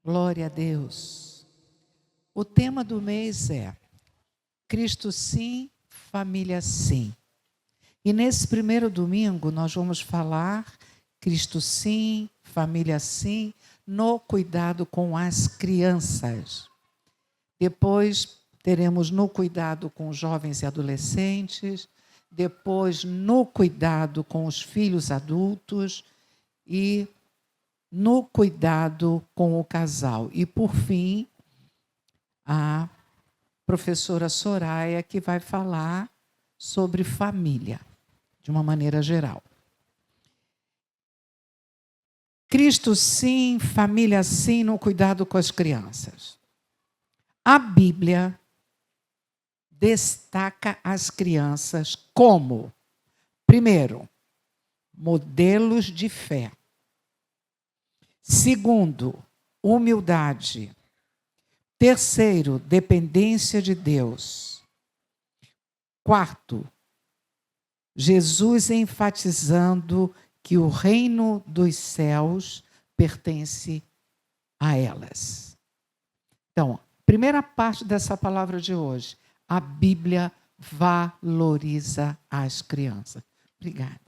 Glória a Deus. O tema do mês é Cristo sim, família sim. E nesse primeiro domingo nós vamos falar Cristo sim, família sim, no cuidado com as crianças. Depois teremos no cuidado com jovens e adolescentes, depois no cuidado com os filhos adultos e no cuidado com o casal. E, por fim, a professora Soraya, que vai falar sobre família, de uma maneira geral. Cristo sim, família sim, no cuidado com as crianças. A Bíblia destaca as crianças como, primeiro, modelos de fé. Segundo, humildade. Terceiro, dependência de Deus. Quarto, Jesus enfatizando que o reino dos céus pertence a elas. Então, primeira parte dessa palavra de hoje, a Bíblia valoriza as crianças. Obrigada.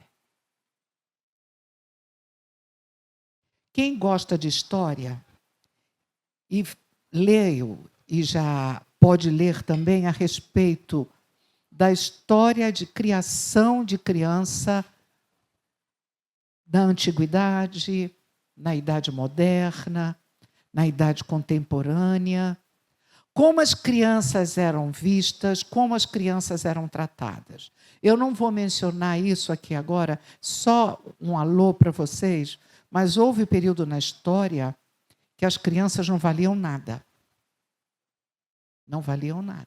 Quem gosta de história e leio e já pode ler também a respeito da história de criação de criança na antiguidade, na idade moderna, na idade contemporânea, como as crianças eram vistas, como as crianças eram tratadas. Eu não vou mencionar isso aqui agora, só um alô para vocês, mas houve período na história que as crianças não valiam nada. Não valiam nada.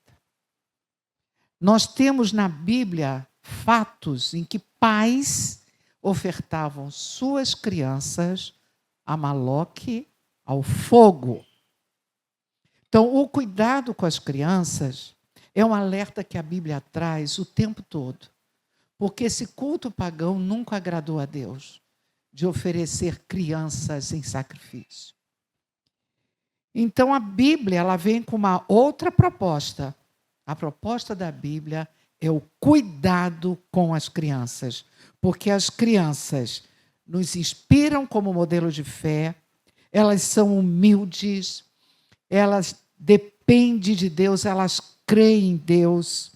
Nós temos na Bíblia fatos em que pais ofertavam suas crianças a Moloque, ao fogo. Então, o cuidado com as crianças é um alerta que a Bíblia traz o tempo todo. Porque esse culto pagão nunca agradou a Deus, de oferecer crianças em sacrifício. Então, a Bíblia ela vem com uma outra proposta. A proposta da Bíblia é o cuidado com as crianças, porque as crianças nos inspiram como modelo de fé, elas são humildes, elas dependem de Deus, elas creem em Deus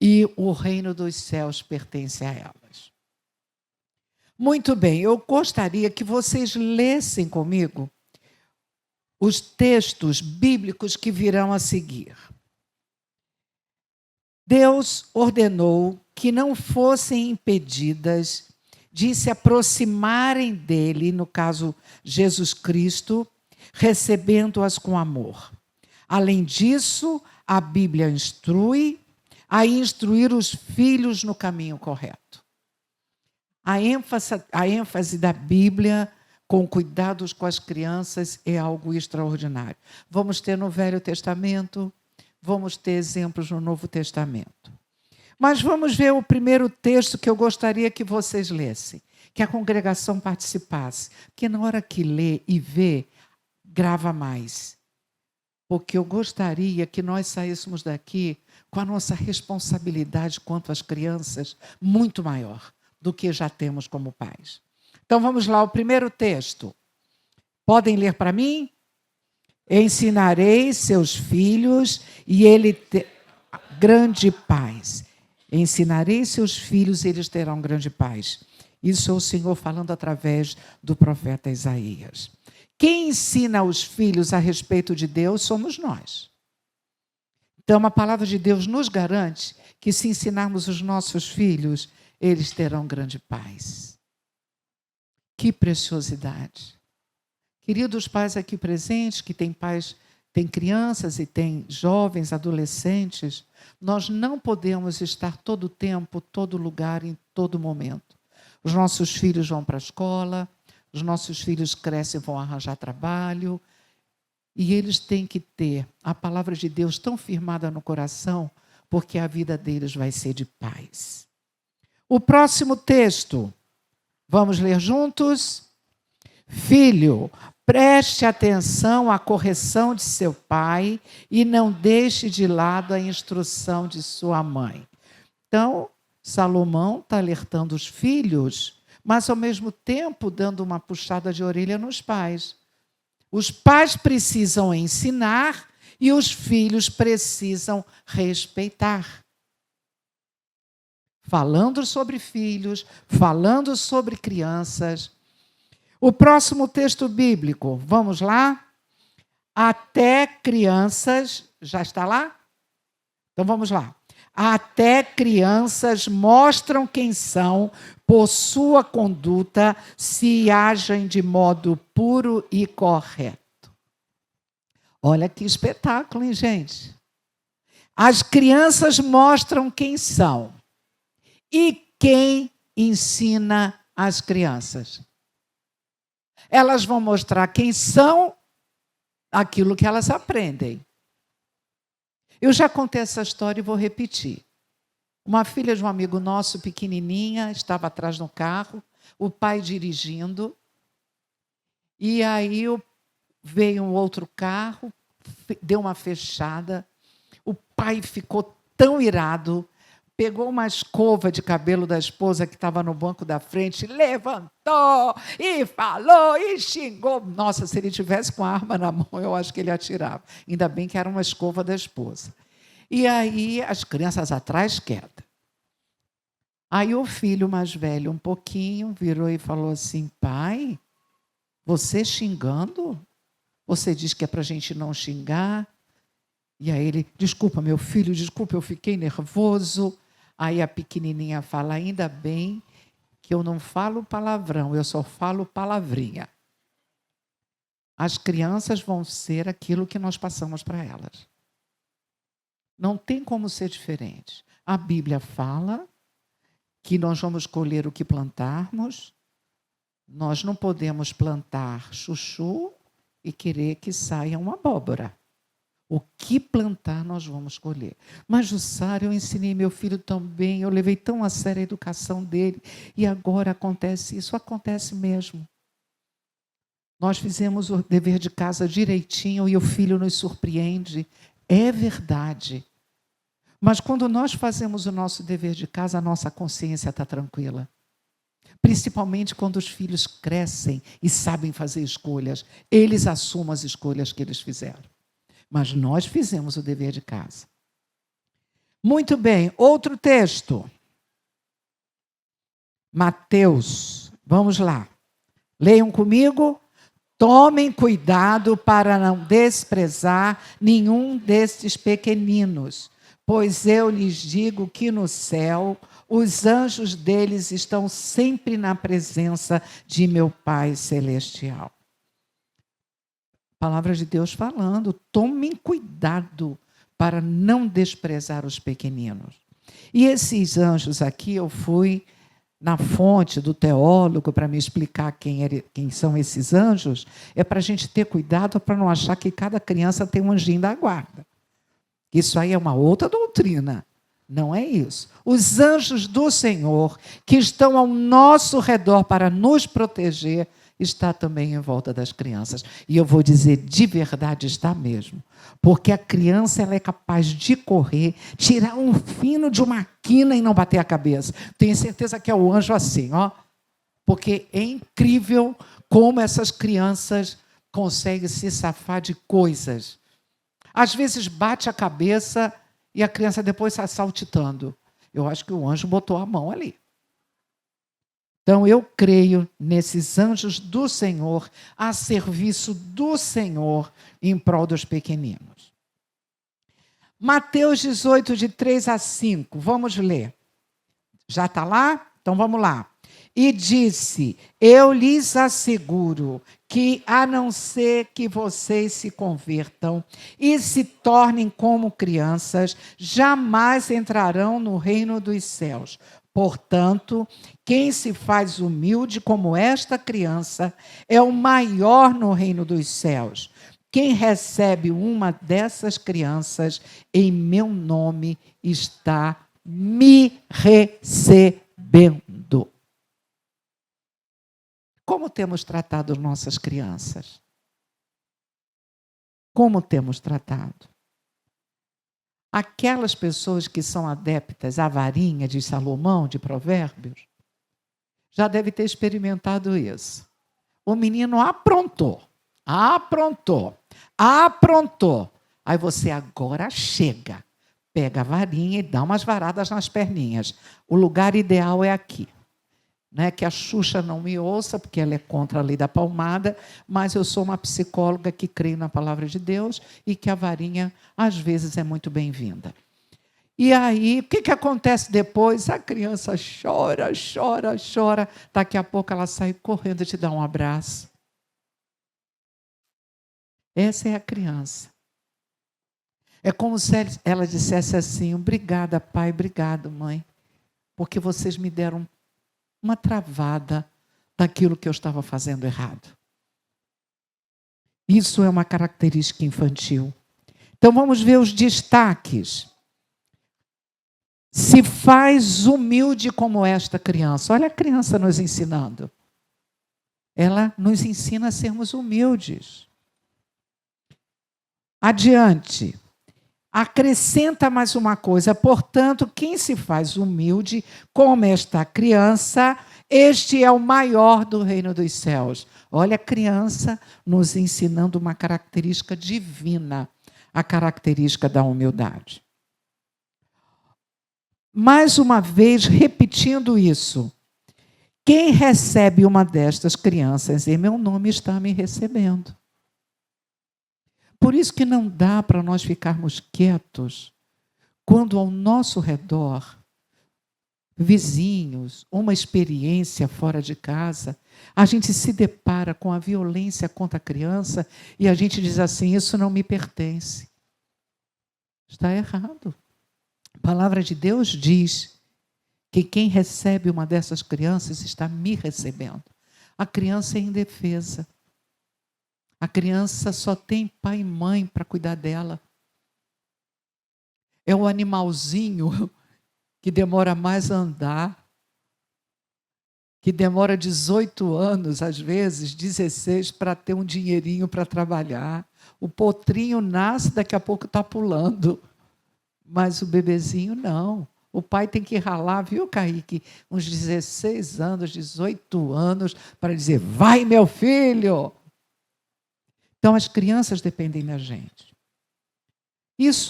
e o reino dos céus pertence a elas. Muito bem, eu gostaria que vocês lessem comigo os textos bíblicos que virão a seguir. Deus ordenou que não fossem impedidas de se aproximarem dele, no caso Jesus Cristo, recebendo-as com amor. Além disso, a Bíblia instrui a instruir os filhos no caminho correto. A ênfase da Bíblia com cuidados com as crianças é algo extraordinário. Vamos ter no Velho Testamento, vamos ter exemplos no Novo Testamento. Mas vamos ver o primeiro texto que eu gostaria que vocês lessem, que a congregação participasse, porque na hora que lê e vê, grava mais. Porque eu gostaria que nós saíssemos daqui com a nossa responsabilidade quanto às crianças muito maior do que já temos como pais. Então vamos lá, o primeiro texto. Podem ler para mim? Ensinarei seus filhos e grande paz. Ensinarei seus filhos e eles terão grande paz. Isso é o Senhor falando através do profeta Isaías. Quem ensina os filhos a respeito de Deus somos nós. Então a palavra de Deus nos garante que se ensinarmos os nossos filhos, eles terão grande paz. Que preciosidade. Queridos pais aqui presentes, que têm pais, têm crianças e têm jovens, adolescentes, nós não podemos estar todo tempo, todo lugar, em todo momento. Os nossos filhos vão para a escola, os nossos filhos crescem e vão arranjar trabalho, e eles têm que ter a palavra de Deus tão firmada no coração, porque a vida deles vai ser de paz. O próximo texto, vamos ler juntos? Filho, preste atenção à correção de seu pai e não deixe de lado a instrução de sua mãe. Então, Salomão está alertando os filhos, mas ao mesmo tempo dando uma puxada de orelha nos pais. Os pais precisam ensinar e os filhos precisam respeitar. Falando sobre filhos, falando sobre crianças. O próximo texto bíblico, vamos lá? Até crianças, já está lá? Então vamos lá. Até crianças mostram quem são por sua conduta, se agem de modo puro e correto. Olha que espetáculo, hein, gente? As crianças mostram quem são. E quem ensina as crianças? Elas vão mostrar quem são, aquilo que elas aprendem. Eu já contei essa história e vou repetir. Uma filha de um amigo nosso, pequenininha, estava atrás do carro, o pai dirigindo, e aí veio um outro carro, deu uma fechada, o pai ficou tão irado, pegou uma escova de cabelo da esposa que estava no banco da frente, levantou e falou e xingou. Nossa, se ele tivesse com a arma na mão, eu acho que ele atirava. Ainda bem que era uma escova da esposa. E aí as crianças atrás quietas. Aí o filho mais velho, um pouquinho, virou e falou assim: pai, você xingando? Você diz que é para a gente não xingar? E aí ele: desculpa, meu filho, desculpa, eu fiquei nervoso. Aí a pequenininha fala: ainda bem que eu não falo palavrão, eu só falo palavrinha. As crianças vão ser aquilo que nós passamos para elas. Não tem como ser diferente. A Bíblia fala que nós vamos colher o que plantarmos. Nós não podemos plantar chuchu e querer que saia uma abóbora. O que plantar, nós vamos colher. Mas, Jussara, eu ensinei meu filho tão bem, eu levei tão a sério a educação dele, e agora acontece isso. Acontece mesmo. Nós fizemos o dever de casa direitinho e o filho nos surpreende. É verdade. Mas quando nós fazemos o nosso dever de casa, a nossa consciência está tranquila. Principalmente quando os filhos crescem e sabem fazer escolhas. Eles assumem as escolhas que eles fizeram. Mas nós fizemos o dever de casa. Muito bem, outro texto. Mateus, vamos lá. Leiam comigo. Tomem cuidado para não desprezar nenhum destes pequeninos, pois eu lhes digo que no céu os anjos deles estão sempre na presença de meu Pai Celestial. Palavra de Deus falando, tomem cuidado para não desprezar os pequeninos. E esses anjos aqui, eu fui na fonte do teólogo para me explicar quem são esses anjos, é para a gente ter cuidado para não achar que cada criança tem um anjinho da guarda. Isso aí é uma outra doutrina. Não é isso. Os anjos do Senhor, que estão ao nosso redor para nos proteger, está também em volta das crianças. E eu vou dizer, de verdade está mesmo. Porque a criança ela é capaz de correr, tirar um fino de uma quina e não bater a cabeça. Tenho certeza que é o anjo assim, ó. Porque é incrível como essas crianças conseguem se safar de coisas. Às vezes bate a cabeça e a criança depois está saltitando. Eu acho que o anjo botou a mão ali. Então, eu creio nesses anjos do Senhor, a serviço do Senhor, em prol dos pequeninos. Mateus 18, de 3 a 5. Vamos ler. Já está lá? Então, vamos lá. E disse: eu lhes asseguro que, a não ser que vocês se convertam e se tornem como crianças, jamais entrarão no reino dos céus. Portanto, quem se faz humilde como esta criança é o maior no reino dos céus. Quem recebe uma dessas crianças em meu nome está me recebendo. Como temos tratado nossas crianças? Como temos tratado? Aquelas pessoas que são adeptas à varinha de Salomão, de Provérbios, já deve ter experimentado isso. O menino aprontou, aprontou, aprontou. Aí você agora chega, pega a varinha e dá umas varadas nas perninhas. O lugar ideal é aqui. Né, que a Xuxa não me ouça, porque ela é contra a lei da palmada, mas eu sou uma psicóloga que creio na palavra de Deus e que a varinha, às vezes, é muito bem-vinda. E aí, o que acontece depois? A criança chora, chora, chora. Daqui a pouco ela sai correndo e te dá um abraço. Essa é a criança. É como se ela dissesse assim: obrigada, pai, obrigado, mãe, porque vocês me deram uma travada daquilo que eu estava fazendo errado. Isso é uma característica infantil. Então vamos ver os destaques. Se faz humilde como esta criança. Olha a criança nos ensinando. Ela nos ensina a sermos humildes. Adiante. Acrescenta mais uma coisa. Portanto, quem se faz humilde como esta criança, este é o maior do reino dos céus. Olha a criança nos ensinando uma característica divina, a característica da humildade. Mais uma vez, repetindo isso. Quem recebe uma destas crianças, em meu nome está me recebendo. Por isso que não dá para nós ficarmos quietos quando ao nosso redor, vizinhos, uma experiência fora de casa, a gente se depara com a violência contra a criança e a gente diz assim: isso não me pertence. Está errado. A palavra de Deus diz que quem recebe uma dessas crianças está me recebendo. A criança é indefesa. A criança só tem pai e mãe para cuidar dela. É o animalzinho que demora mais a andar, que demora 18 anos, às vezes 16, para ter um dinheirinho para trabalhar. O potrinho nasce, daqui a pouco está pulando. Mas o bebezinho não. O pai tem que ralar, viu, Kaique? Uns 16 anos, 18 anos, para dizer: vai, meu filho! Então, as crianças dependem da gente.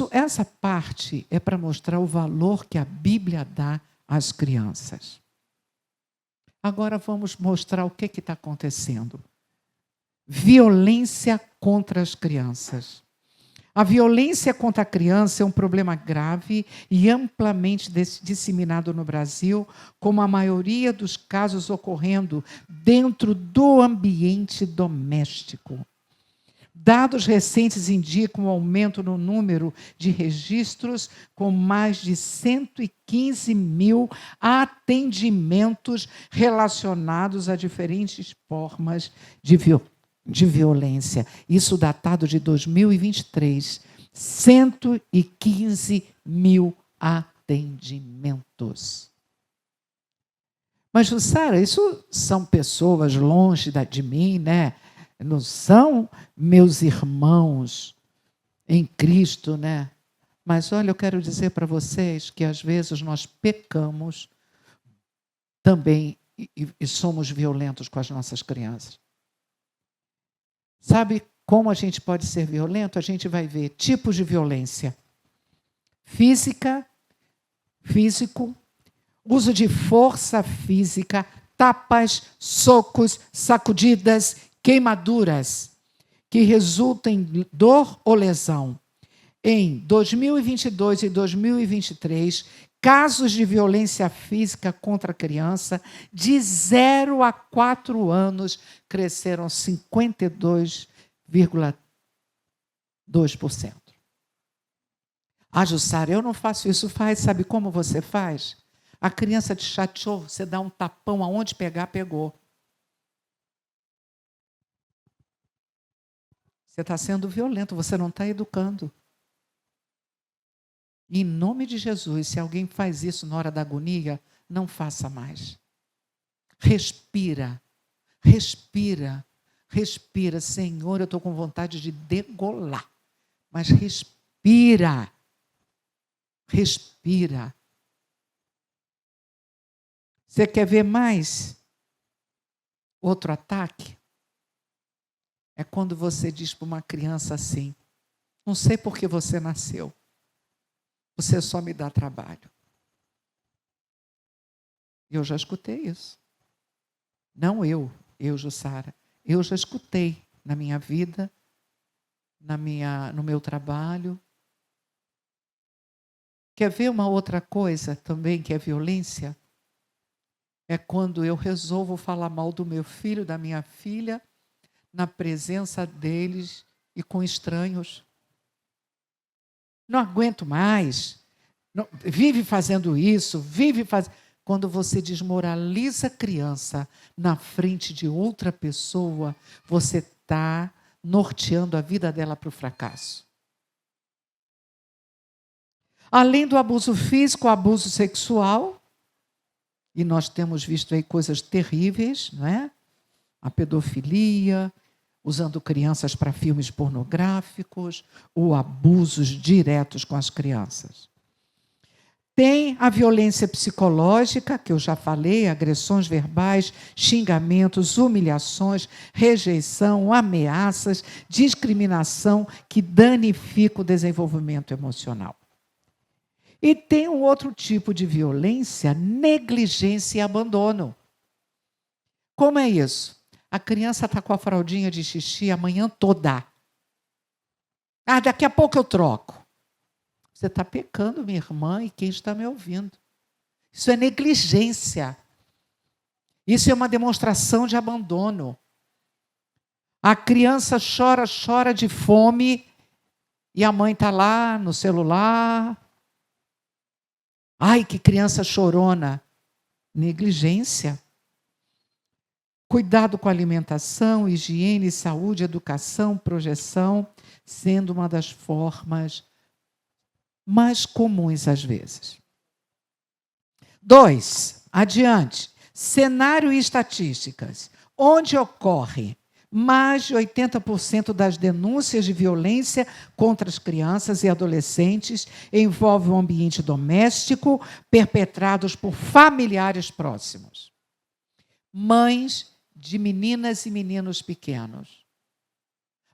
Essa parte é para mostrar o valor que a Bíblia dá às crianças. Agora vamos mostrar o que está acontecendo. Violência contra as crianças. A violência contra a criança é um problema grave e amplamente disseminado no Brasil, como a maioria dos casos ocorrendo dentro do ambiente doméstico. Dados recentes indicam um aumento no número de registros, com mais de 115 mil atendimentos relacionados a diferentes formas de violência. Isso datado de 2023. 115 mil atendimentos. Mas, Jussara, isso são pessoas longe de mim, né? Não são meus irmãos em Cristo, né? Mas olha, eu quero dizer para vocês que às vezes nós pecamos também e somos violentos com as nossas crianças. Sabe como a gente pode ser violento? A gente vai ver tipos de violência: físico, uso de força física, tapas, socos, sacudidas, queimaduras, que resultam em dor ou lesão. Em 2022 e 2023, casos de violência física contra a criança de 0 a 4 anos cresceram 52,2%. Ah, Jussara, eu não faço isso. Faz, sabe como você faz? A criança te chateou, você dá um tapão, aonde pegar, pegou. Você está sendo violento, você não está educando. Em nome de Jesus, se alguém faz isso na hora da agonia, não faça mais. Respira. Respira. Respira. Senhor, eu estou com vontade de degolar. Mas respira. Respira. Você quer ver mais? Outro ataque? É quando você diz para uma criança assim: não sei por que você nasceu. Você só me dá trabalho. Eu já escutei isso. Não eu, Jussara. Eu já escutei na minha vida, no meu trabalho. Quer ver uma outra coisa também que é violência? É quando eu resolvo falar mal do meu filho, da minha filha, na presença deles e com estranhos. Não aguento mais. Não, vive fazendo isso, vive fazendo. Quando você desmoraliza a criança na frente de outra pessoa, você está norteando a vida dela para o fracasso. Além do abuso físico, o abuso sexual, e nós temos visto aí coisas terríveis, não é? A pedofilia, usando crianças para filmes pornográficos, ou abusos diretos com as crianças. Tem a violência psicológica, que eu já falei, agressões verbais, xingamentos, humilhações, rejeição, ameaças, discriminação, que danifica o desenvolvimento emocional. E tem um outro tipo de violência, negligência e abandono. Como é isso? A criança está com a fraldinha de xixi a manhã toda. Daqui a pouco eu troco. Você está pecando, minha irmã, e quem está me ouvindo. Isso é negligência. Isso é uma demonstração de abandono. A criança chora de fome e a mãe está lá no celular. Ai, que criança chorona. Negligência. Cuidado com a alimentação, higiene, saúde, educação, projeção, sendo uma das formas mais comuns às vezes. 2, adiante. Cenário e estatísticas. Onde ocorre mais de 80% das denúncias de violência contra as crianças e adolescentes envolvem o ambiente doméstico, perpetrados por familiares próximos. Mães de meninas e meninos pequenos.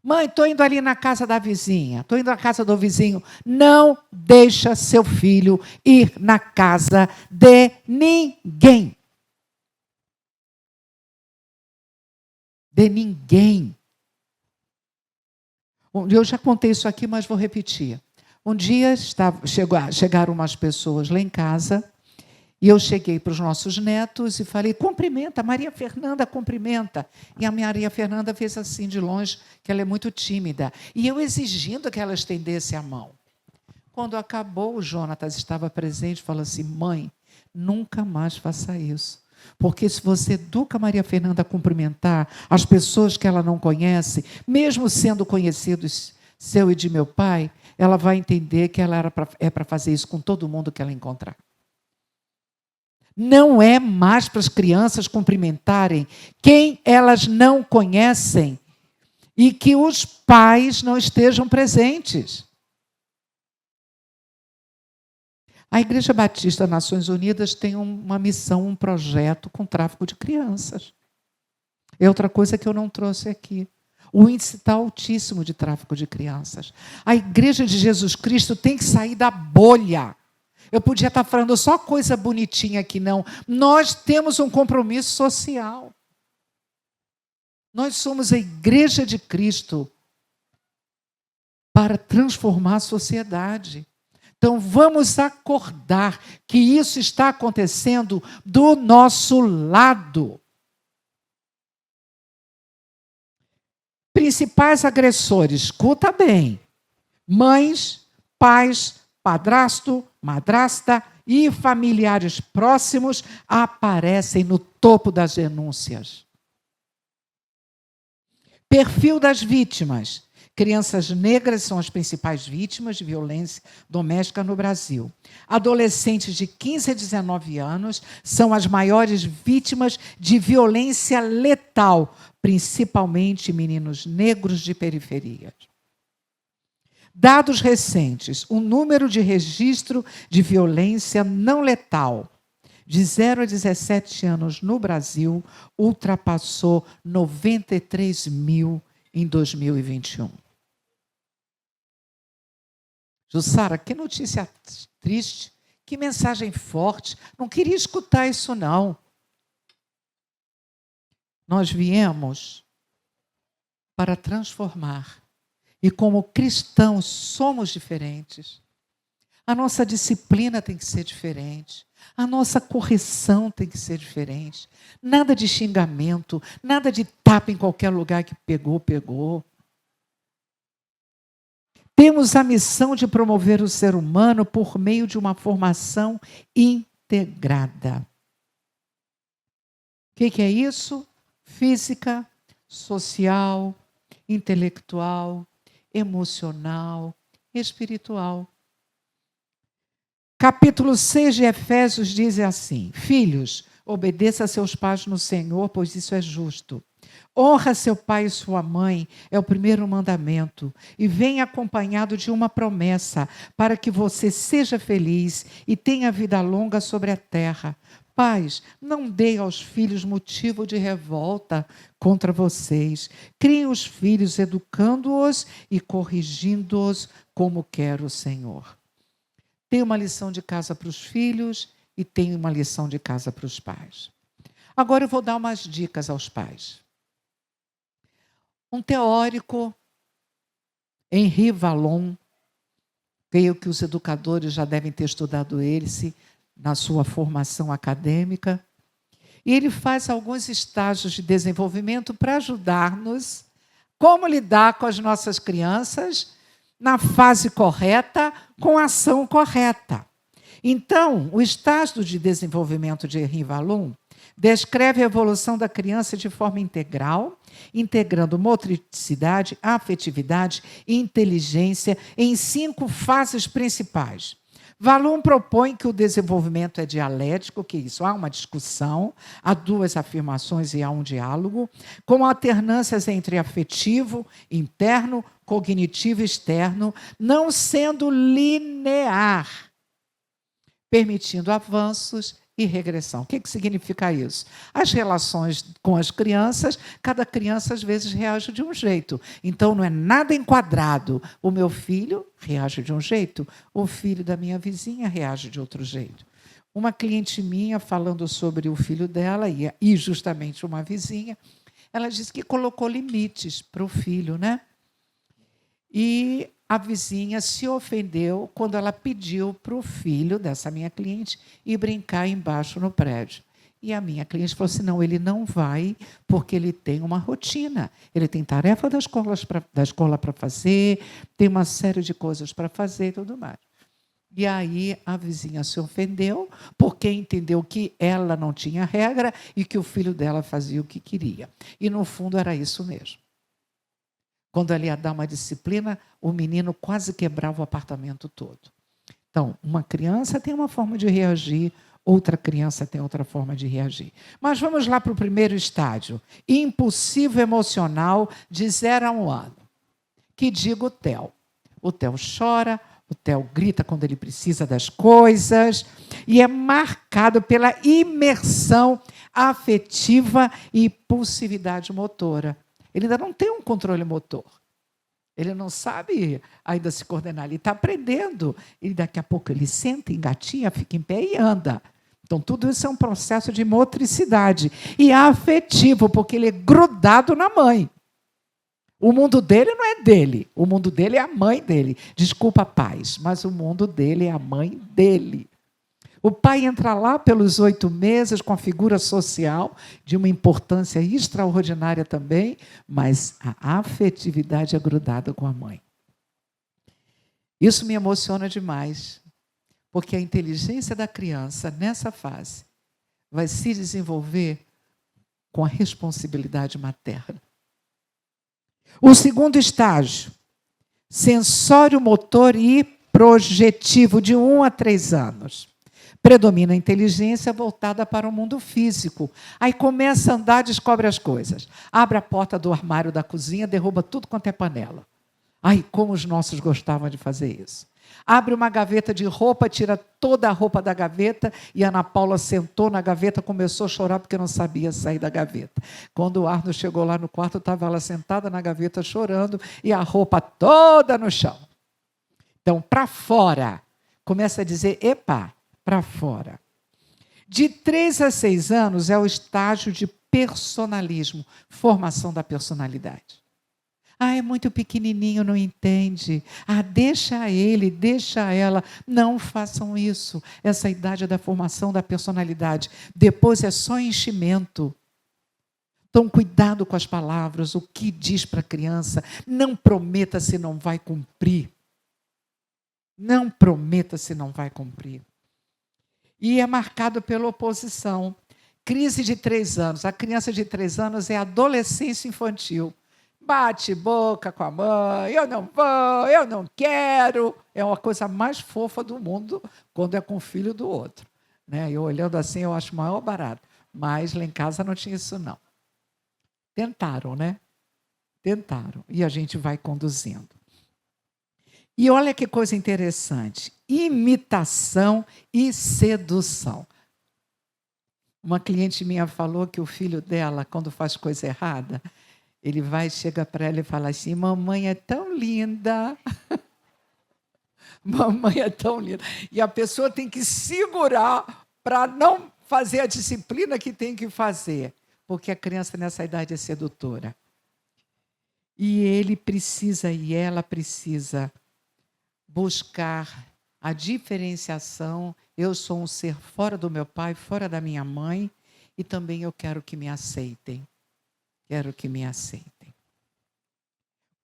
Mãe, estou indo ali na casa da vizinha, estou indo na casa do vizinho. Não deixa seu filho ir na casa de ninguém. De ninguém. Eu já contei isso aqui, mas vou repetir. Um dia chegaram umas pessoas lá em casa, e eu cheguei para os nossos netos e falei: cumprimenta, Maria Fernanda, cumprimenta. E a Maria Fernanda fez assim de longe, que ela é muito tímida. E eu exigindo que ela estendesse a mão. Quando acabou, o Jonatas estava presente e falou assim: mãe, nunca mais faça isso. Porque se você educa a Maria Fernanda a cumprimentar as pessoas que ela não conhece, mesmo sendo conhecidos seu e de meu pai, ela vai entender que ela é para fazer isso com todo mundo que ela encontrar. Não é mais para as crianças cumprimentarem quem elas não conhecem e que os pais não estejam presentes. A Igreja Batista Nações Unidas tem uma missão, um projeto com tráfico de crianças. É outra coisa que eu não trouxe aqui. O índice está altíssimo de tráfico de crianças. A Igreja de Jesus Cristo tem que sair da bolha. Eu podia estar falando só coisa bonitinha aqui, não. Nós temos um compromisso social. Nós somos a Igreja de Cristo para transformar a sociedade. Então, vamos acordar que isso está acontecendo do nosso lado. Principais agressores, escuta bem: mães, pais, padrasto, madrasta e familiares próximos aparecem no topo das denúncias. Perfil das vítimas: Crianças negras são as principais vítimas de violência doméstica no Brasil. Adolescentes de 15 a 19 anos são as maiores vítimas de violência letal, principalmente meninos negros de periferia. Dados recentes: o número de registro de violência não letal de 0 a 17 anos no Brasil ultrapassou 93 mil em 2021. Jussara, que notícia triste, que mensagem forte. Não queria escutar isso, não. Nós viemos para transformar. E como cristãos somos diferentes. A nossa disciplina tem que ser diferente. A nossa correção tem que ser diferente. Nada de xingamento, nada de tapa em qualquer lugar que pegou, pegou. Temos a missão de promover o ser humano por meio de uma formação integrada. O que é isso? Física, social, intelectual, emocional, espiritual. Capítulo 6 de Efésios diz assim: Filhos, obedeça a seus pais no Senhor, pois isso é justo. Honra seu pai e sua mãe, é o primeiro mandamento, e vem acompanhado de uma promessa, para que você seja feliz e tenha vida longa sobre a terra. Pais, não deem aos filhos motivo de revolta contra vocês. Criem os filhos educando-os e corrigindo-os como quer o Senhor. Tem uma lição de casa para os filhos e tem uma lição de casa para os pais. Agora eu vou dar umas dicas aos pais. Um teórico, Henri Vallon, creio que os educadores já devem ter estudado ele na sua formação acadêmica, e ele faz alguns estágios de desenvolvimento para ajudar-nos como lidar com as nossas crianças na fase correta, com a ação correta. Então, o estágio de desenvolvimento de Henri Vallon descreve a evolução da criança de forma integral, integrando motricidade, afetividade e inteligência em 5 fases principais. Vallon propõe que o desenvolvimento é dialético, que isso, há uma discussão, há 2 afirmações e há um diálogo, com alternâncias entre afetivo, interno, cognitivo e externo, não sendo linear, permitindo avanços e regressão. O que significa isso? As relações com as crianças, cada criança às vezes reage de um jeito. Então não é nada enquadrado. O meu filho reage de um jeito, o filho da minha vizinha reage de outro jeito. Uma cliente minha falando sobre o filho dela, e justamente uma vizinha, ela disse que colocou limites para o filho, né? E a vizinha se ofendeu quando ela pediu para o filho dessa minha cliente ir brincar embaixo no prédio. E a minha cliente falou assim, não, ele não vai porque ele tem uma rotina. Ele tem tarefa da escola para fazer, tem uma série de coisas para fazer e tudo mais. E aí a vizinha se ofendeu porque entendeu que ela não tinha regra e que o filho dela fazia o que queria. E, no fundo, era isso mesmo. Quando ela ia dar uma disciplina, o menino quase quebrava o apartamento todo. Então, uma criança tem uma forma de reagir, outra criança tem outra forma de reagir. Mas vamos lá para o primeiro estágio. Impulsivo emocional de 0 a 1 ano. Que diga o Theo. O Theo chora, o Theo grita quando ele precisa das coisas, e é marcado pela imersão afetiva e impulsividade motora. Ele ainda não tem um controle motor. Ele não sabe ainda se coordenar. Ele está aprendendo. E daqui a pouco ele senta, engatinha, fica em pé e anda. Então, tudo isso é um processo de motricidade. E afetivo, porque ele é grudado na mãe. O mundo dele não é dele. O mundo dele é a mãe dele. Desculpa, pais, mas o mundo dele é a mãe dele. O pai entra lá pelos 8 meses com a figura social, de uma importância extraordinária também, mas a afetividade é grudada com a mãe. Isso me emociona demais, porque a inteligência da criança, nessa fase, vai se desenvolver com a responsabilidade materna. O segundo estágio, sensório, motor e projetivo, de 1 a 3 anos. Predomina a inteligência voltada para o mundo físico. Aí começa a andar, descobre as coisas. Abre a porta do armário da cozinha, derruba tudo quanto é panela. Ai, como os nossos gostavam de fazer isso. Abre uma gaveta de roupa, tira toda a roupa da gaveta, e Ana Paula sentou na gaveta, começou a chorar porque não sabia sair da gaveta. Quando o Arno chegou lá no quarto, estava ela sentada na gaveta chorando e a roupa toda no chão. Então, para fora, começa a dizer, epa, para fora. De 3 a 6 anos é o estágio de personalismo, formação da personalidade. Ah, é muito pequenininho, não entende. Ah, deixa ele, deixa ela. Não façam isso. Essa idade é da formação da personalidade. Depois é só enchimento. Então, cuidado com as palavras, o que diz para a criança. Não prometa se não vai cumprir. Não prometa se não vai cumprir. E é marcado pela oposição. Crise de 3 anos. A criança de 3 anos é adolescência infantil. Bate boca com a mãe, eu não vou, eu não quero. É uma coisa mais fofa do mundo quando é com o filho do outro. Né? Eu olhando assim, eu acho o maior barato. Mas lá em casa não tinha isso, não. Tentaram, né? Tentaram. E a gente vai conduzindo. E olha que coisa interessante. Imitação e sedução. Uma cliente minha falou que o filho dela, quando faz coisa errada, ele vai, chega para ela e fala assim, mamãe é tão linda. Mamãe é tão linda. E a pessoa tem que segurar para não fazer a disciplina que tem que fazer. Porque a criança nessa idade é sedutora. E ele precisa, e ela precisa buscar a diferenciação. Eu sou um ser fora do meu pai, fora da minha mãe, e também eu quero que me aceitem. Quero que me aceitem.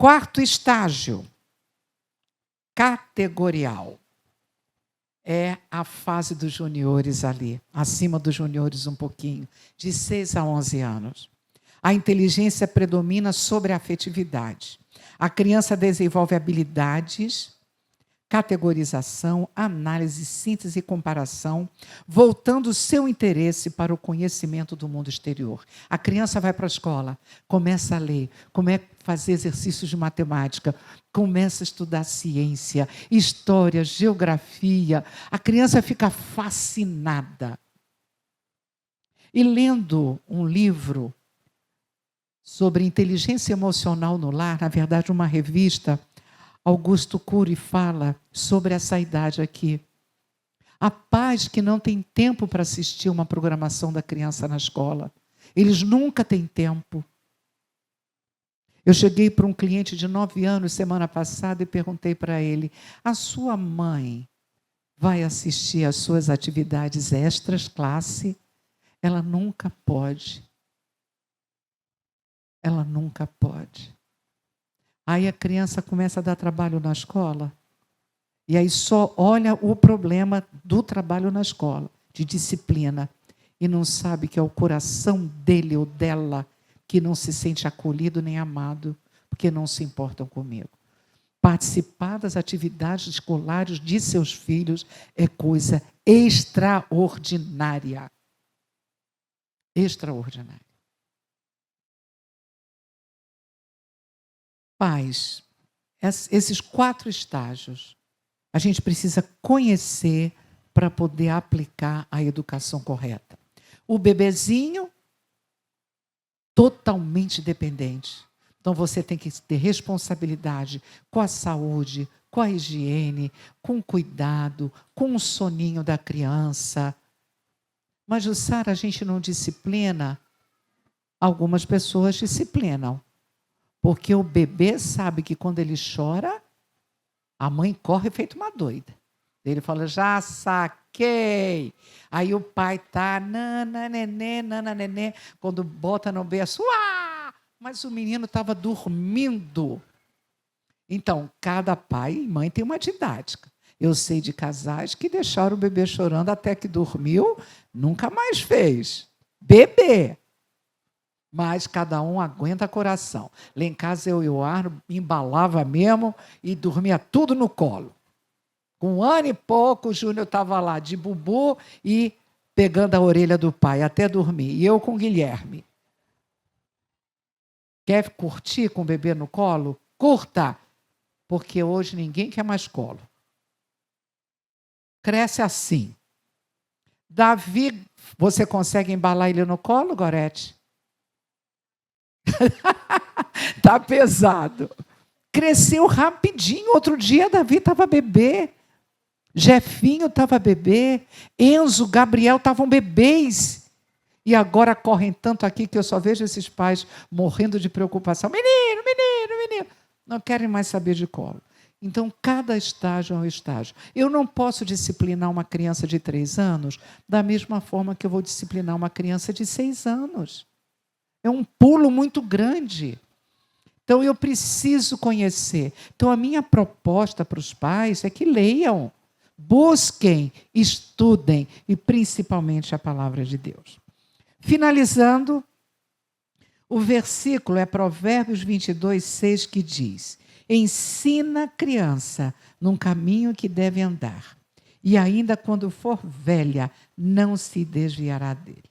4º estágio, categorial. É a fase dos juniores ali, acima dos juniores um pouquinho, de 6 a 11 anos. A inteligência predomina sobre a afetividade. A criança desenvolve habilidades, categorização, análise, síntese e comparação, voltando o seu interesse para o conhecimento do mundo exterior. A criança vai para a escola, começa a ler, começa a fazer exercícios de matemática, começa a estudar ciência, história, geografia. A criança fica fascinada. E lendo um livro sobre inteligência emocional no lar, na verdade uma revista, Augusto Cury fala sobre essa idade aqui. Há pais que não têm tempo para assistir uma programação da criança na escola. Eles nunca têm tempo. Eu cheguei para um cliente de 9 anos semana passada e perguntei para ele, a sua mãe vai assistir às suas atividades extras, classe? Ela nunca pode. Ela nunca pode. Aí a criança começa a dar trabalho na escola. E aí só olha o problema do trabalho na escola, de disciplina. E não sabe que é o coração dele ou dela que não se sente acolhido nem amado, porque não se importam comigo. Participar das atividades escolares de seus filhos é coisa extraordinária. Extraordinária. Pais, esses 4 estágios, a gente precisa conhecer para poder aplicar a educação correta. O bebezinho, totalmente dependente. Então, você tem que ter responsabilidade com a saúde, com a higiene, com o cuidado, com o soninho da criança. Mas, Jussara, a gente não disciplina? Algumas pessoas disciplinam. Porque o bebê sabe que quando ele chora, a mãe corre feito uma doida. Ele fala, já saquei. Aí o pai tá, nana, nenê. Quando bota no berço, uá! Mas o menino estava dormindo. Então, cada pai e mãe tem uma didática. Eu sei de casais que deixaram o bebê chorando até que dormiu, nunca mais fez. Bebê. Mas cada um aguenta coração. Lá em casa eu e o Arno embalava mesmo e dormia tudo no colo. Com 1 ano e pouco, o Júnior estava lá de bubu e pegando a orelha do pai até dormir. E eu com o Guilherme. Quer curtir com o bebê no colo? Curta! Porque hoje ninguém quer mais colo. Cresce assim. Davi, você consegue embalar ele no colo, Gorete? Tá pesado. Cresceu rapidinho. Outro dia, Davi estava bebê. Jefinho estava bebê. Enzo, Gabriel estavam bebês. E agora correm tanto aqui que eu só vejo esses pais morrendo de preocupação. Menino, menino, menino. Não querem mais saber de colo. Então, cada estágio é um estágio. Eu não posso disciplinar uma criança de 3 anos da mesma forma que eu vou disciplinar uma criança de 6 anos. É um pulo muito grande. Então, eu preciso conhecer. Então, a minha proposta para os pais é que leiam, busquem, estudem, e principalmente a palavra de Deus. Finalizando, o versículo é Provérbios 22:6, que diz: ensina a criança num caminho que deve andar, e ainda quando for velha, não se desviará dele.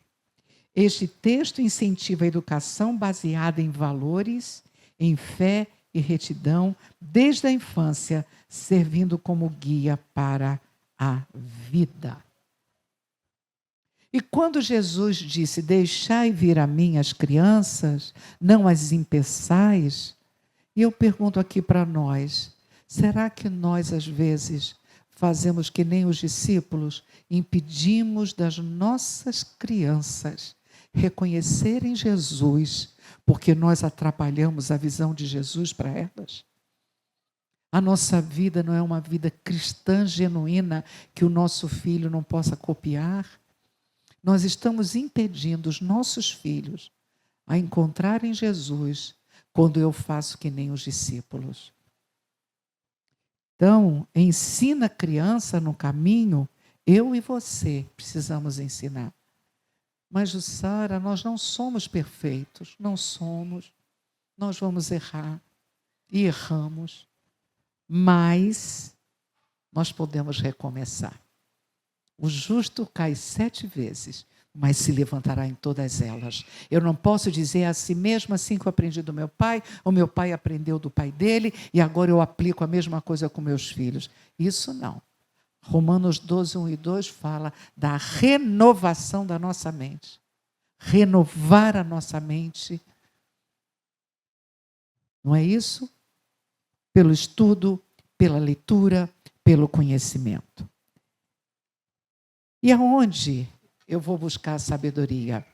Este texto incentiva a educação baseada em valores, em fé e retidão, desde a infância, servindo como guia para a vida. E quando Jesus disse: deixai vir a mim as crianças, não as impeçais, e eu pergunto aqui para nós, será que nós, às vezes, fazemos que nem os discípulos, impedimos das nossas crianças reconhecerem Jesus, porque nós atrapalhamos a visão de Jesus para elas? A nossa vida não é uma vida cristã genuína que o nosso filho não possa copiar? Nós estamos impedindo os nossos filhos a encontrarem Jesus quando eu faço que nem os discípulos. Então, ensina a criança no caminho, eu e você precisamos ensinar. Mas, Jussara, nós não somos perfeitos, não somos. Nós vamos errar e erramos, mas nós podemos recomeçar. O justo cai 7 vezes, mas se levantará em todas elas. Eu não posso dizer assim mesmo, assim que eu aprendi do meu pai, o meu pai aprendeu do pai dele, e agora eu aplico a mesma coisa com meus filhos. Isso não. Romanos 12:1 e 2 fala da renovação da nossa mente. Renovar a nossa mente. Não é isso? Pelo estudo, pela leitura, pelo conhecimento. E aonde eu vou buscar a sabedoria?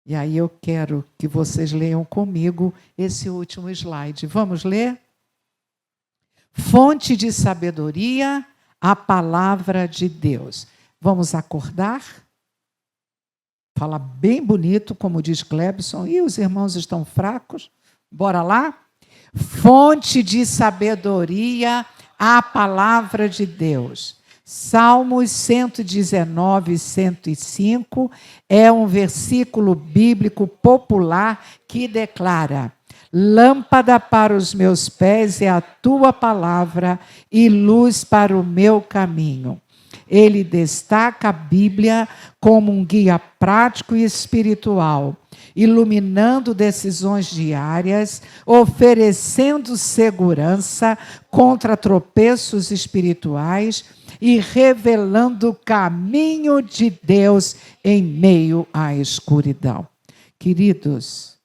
E aí eu quero que vocês leiam comigo esse último slide. Vamos ler? Fonte de sabedoria, a palavra de Deus. Vamos acordar? Fala bem bonito, como diz Clebson. E os irmãos estão fracos? Bora lá? Fonte de sabedoria, a palavra de Deus. Salmos 119 e 105 é um versículo bíblico popular que declara: lâmpada para os meus pés é a tua palavra e luz para o meu caminho. Ele destaca a Bíblia como um guia prático e espiritual, iluminando decisões diárias, oferecendo segurança contra tropeços espirituais e revelando o caminho de Deus em meio à escuridão. Queridos,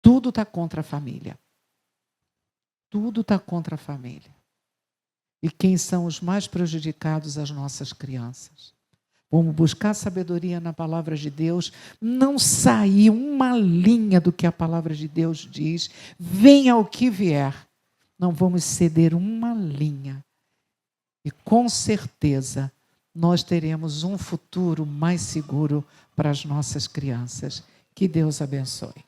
tudo está contra a família. Tudo está contra a família. E quem são os mais prejudicados? As nossas crianças. Vamos buscar sabedoria na palavra de Deus, não sair uma linha do que a palavra de Deus diz, venha o que vier. Não vamos ceder uma linha. E com certeza nós teremos um futuro mais seguro para as nossas crianças. Que Deus abençoe.